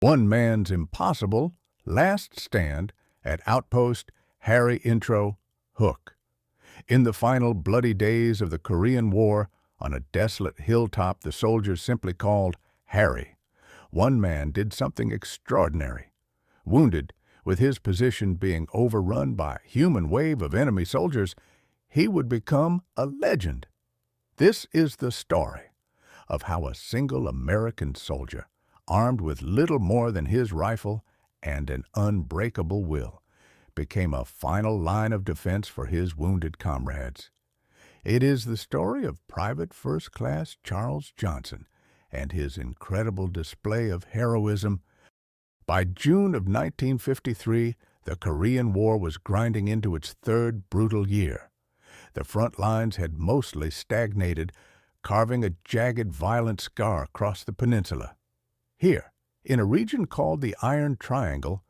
One man's impossible last stand at Outpost Harry intro Hook. In the final bloody days of the Korean War, on a desolate hilltop the soldiers simply called Harry, one man did something extraordinary. Wounded, with his position being overrun by a human wave of enemy soldiers, he would become a legend. This is the story of how a single American soldier, armed with little more than his rifle and an unbreakable will, became a final line of defense for his wounded comrades. It is the story of Private First Class Charles Johnston and his incredible display of heroism. By June of 1953, the Korean War was grinding into its third brutal year. The front lines had mostly stagnated, carving a jagged, violent scar across the peninsula. Here, in a region called the Iron Triangle,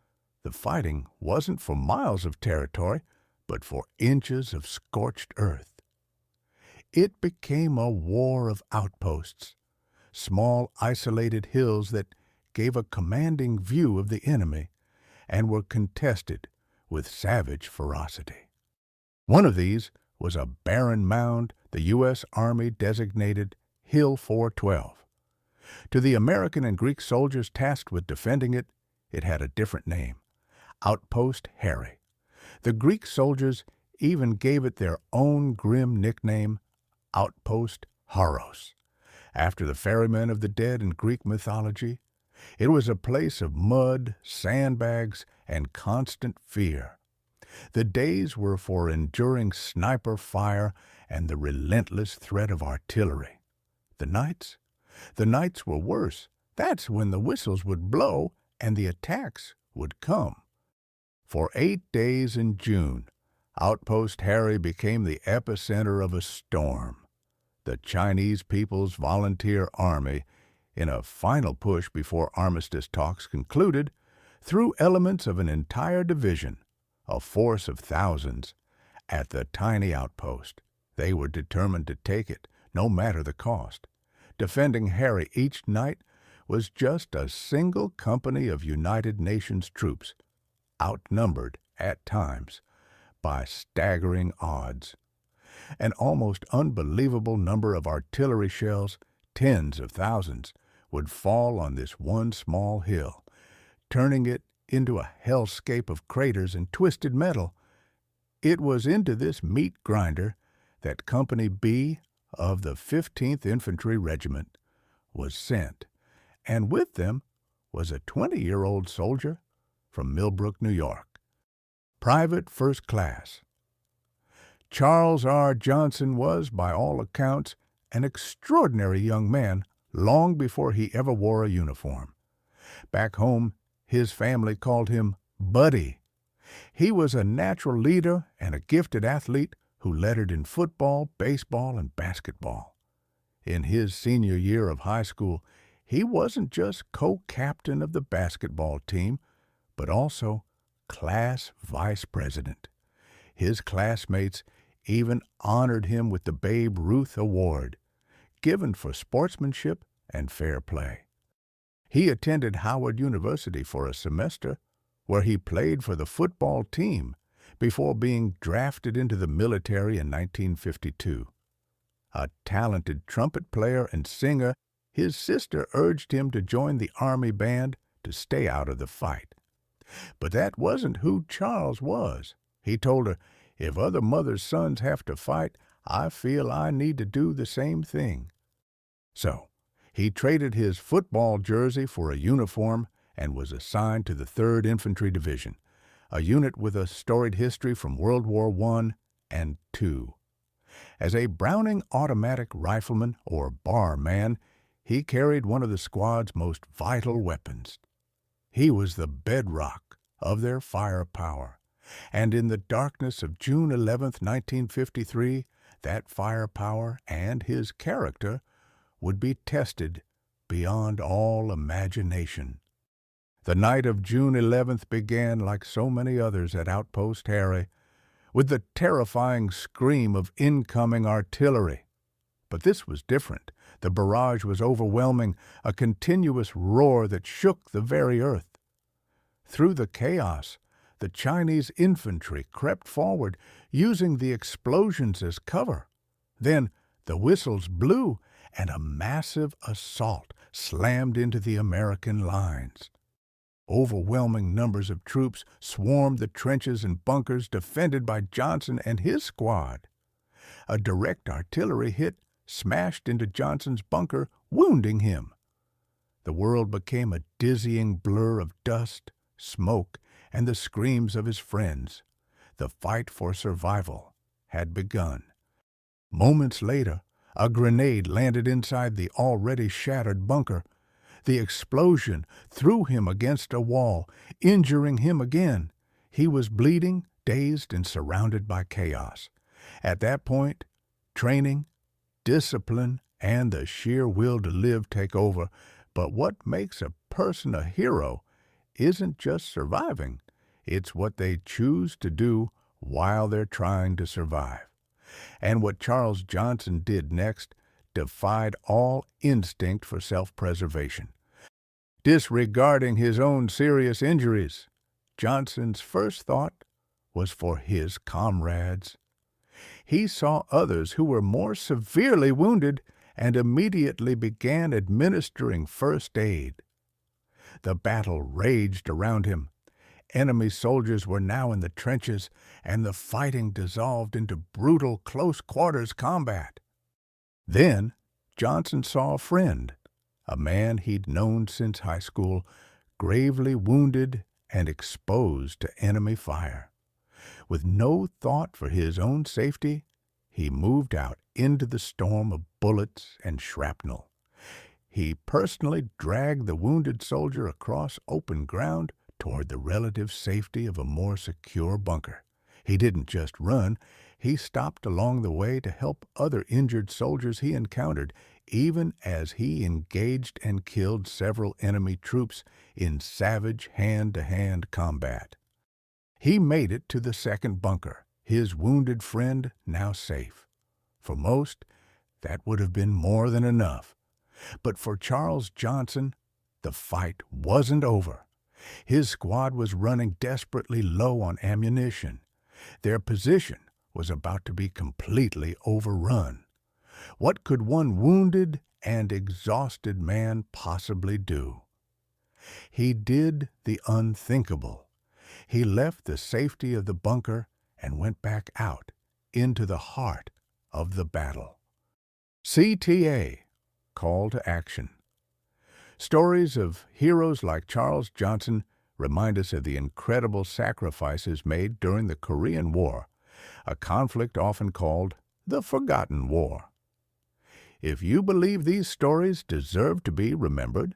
the fighting wasn't for miles of territory, but for inches of scorched earth. It became a war of outposts, small isolated hills that gave a commanding view of the enemy and were contested with savage ferocity. One of these was a barren mound the U.S. Army designated Hill 412. To the American and Greek soldiers tasked with defending it, it had a different name, Outpost Harry. The Greek soldiers even gave it their own grim nickname, Outpost Haros, after the ferrymen of the dead in Greek mythology. It was a place of mud, sandbags, and constant fear. The days were for enduring sniper fire and the relentless threat of artillery. The nights were worse. That's when the whistles would blow and the attacks would come. For 8 days in June, Outpost Harry became the epicenter of a storm. The Chinese People's Volunteer Army, in a final push before armistice talks concluded, threw elements of an entire division, a force of thousands, at the tiny outpost. They were determined to take it, no matter the cost. Defending Harry each night was just a single company of United Nations troops, outnumbered at times by staggering odds. An almost unbelievable number of artillery shells, tens of thousands, would fall on this one small hill, turning it into a hellscape of craters and twisted metal. It was into this meat grinder that Company B of the 15th Infantry Regiment was sent, and with them was a 20-year-old soldier from Millbrook, New York, Private First Class. Charles R. Johnston was, by all accounts, an extraordinary young man long before he ever wore a uniform. Back home, his family called him Buddy. He was a natural leader and a gifted athlete who lettered in football, baseball, and basketball. In his senior year of high school, he wasn't just co-captain of the basketball team, but also class vice president. His classmates even honored him with the Babe Ruth Award, given for sportsmanship and fair play. He attended Howard University for a semester, where he played for the football team before being drafted into the military in 1952. A talented trumpet player and singer, his sister urged him to join the Army band to stay out of the fight. But that wasn't who Charles was. He told her, "If other mothers' sons have to fight, I feel I need to do the same thing." So, he traded his football jersey for a uniform and was assigned to the 3rd Infantry Division, a unit with a storied history from World War I and II. As a Browning automatic rifleman, or bar man, he carried one of the squad's most vital weapons. He was the bedrock of their firepower, and in the darkness of June 11, 1953, that firepower and his character would be tested beyond all imagination. The night of June 11th began, like so many others at Outpost Harry, with the terrifying scream of incoming artillery. But this was different. The barrage was overwhelming, a continuous roar that shook the very earth. Through the chaos, the Chinese infantry crept forward, using the explosions as cover. Then the whistles blew, and a massive assault slammed into the American lines. Overwhelming numbers of troops swarmed the trenches and bunkers defended by Johnston and his squad. A direct artillery hit smashed into Johnston's bunker, wounding him. The world became a dizzying blur of dust, smoke, and the screams of his friends. The fight for survival had begun. Moments later, a grenade landed inside the already shattered bunker. The explosion threw him against a wall, injuring him again. He was bleeding, dazed, and surrounded by chaos. At that point, training, discipline, and the sheer will to live take over. But what makes a person a hero isn't just surviving. It's what they choose to do while they're trying to survive. And what Charles Johnston did next defied all instinct for self-preservation. Disregarding his own serious injuries, Johnston's first thought was for his comrades. He saw others who were more severely wounded and immediately began administering first aid. The battle raged around him. Enemy soldiers were now in the trenches, and the fighting dissolved into brutal close-quarters combat. Then Johnston saw a friend, a man he'd known since high school, gravely wounded and exposed to enemy fire. With no thought for his own safety, he moved out into the storm of bullets and shrapnel. He personally dragged the wounded soldier across open ground toward the relative safety of a more secure bunker. He didn't just run, he stopped along the way to help other injured soldiers he encountered, even as he engaged and killed several enemy troops in savage hand-to-hand combat. He made it to the second bunker, his wounded friend now safe. For most, that would have been more than enough. But for Charles Johnston, the fight wasn't over. His squad was running desperately low on ammunition. Their position was about to be completely overrun. What could one wounded and exhausted man possibly do? He did the unthinkable. He left the safety of the bunker and went back out into the heart of the battle. CTA, Call to Action. Stories of heroes like Charles Johnston remind us of the incredible sacrifices made during the Korean War, a conflict often called the Forgotten War. If you believe these stories deserve to be remembered,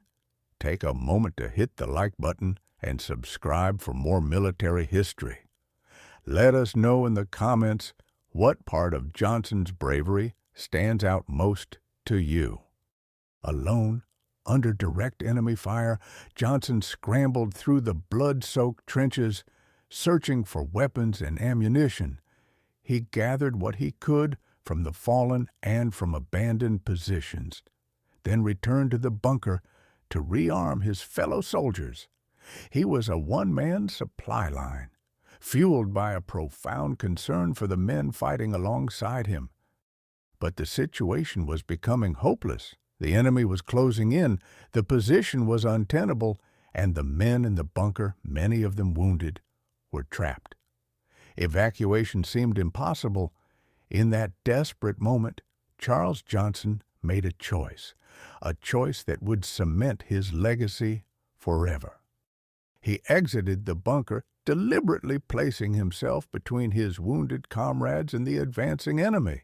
take a moment to hit the like button and subscribe for more military history. Let us know in the comments what part of Johnston's bravery stands out most to you. Alone, under direct enemy fire, Johnston scrambled through the blood-soaked trenches, searching for weapons and ammunition. He gathered what he could from the fallen and from abandoned positions, then returned to the bunker to rearm his fellow soldiers. He was a one-man supply line, fueled by a profound concern for the men fighting alongside him. But the situation was becoming hopeless. The enemy was closing in, the position was untenable, and the men in the bunker, many of them wounded, were trapped. Evacuation seemed impossible. In that desperate moment, Charles Johnston made a choice that would cement his legacy forever. He exited the bunker, deliberately placing himself between his wounded comrades and the advancing enemy.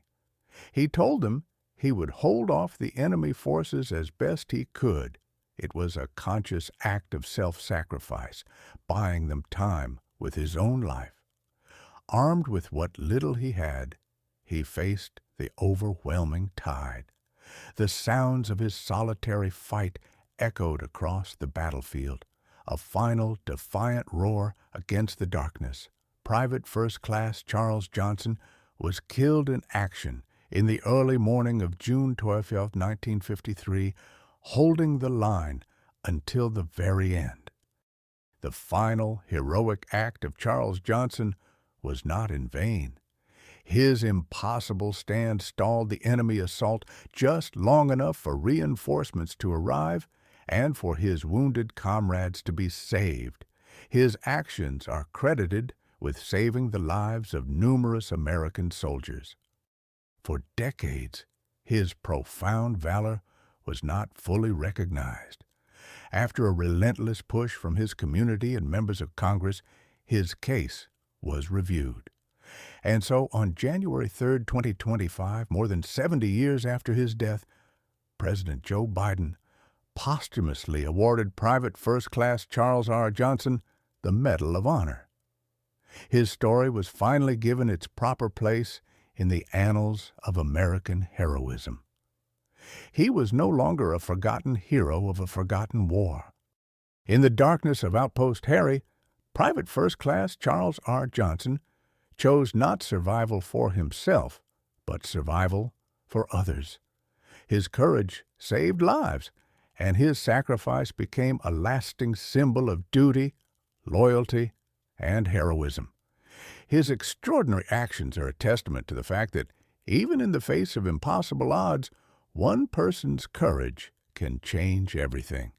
He told them he would hold off the enemy forces as best he could. It was a conscious act of self-sacrifice, buying them time with his own life. Armed with what little he had, he faced the overwhelming tide. The sounds of his solitary fight echoed across the battlefield, a final defiant roar against the darkness. Private First Class Charles Johnston was killed in action, in the early morning of June 12, 1953, holding the line until the very end. The final heroic act of Charles Johnston was not in vain. His impossible stand stalled the enemy assault just long enough for reinforcements to arrive and for his wounded comrades to be saved. His actions are credited with saving the lives of numerous American soldiers. For decades, his profound valor was not fully recognized. After a relentless push from his community and members of Congress, his case was reviewed. And so on January 3, 2025, more than 70 years after his death, President Joe Biden posthumously awarded Private First Class Charles R. Johnston the Medal of Honor. His story was finally given its proper place in the annals of American heroism. He was no longer a forgotten hero of a forgotten war. In the darkness of Outpost Harry, Private First Class Charles R. Johnston chose not survival for himself, but survival for others. His courage saved lives, and his sacrifice became a lasting symbol of duty, loyalty, and heroism. His extraordinary actions are a testament to the fact that, even in the face of impossible odds, one person's courage can change everything.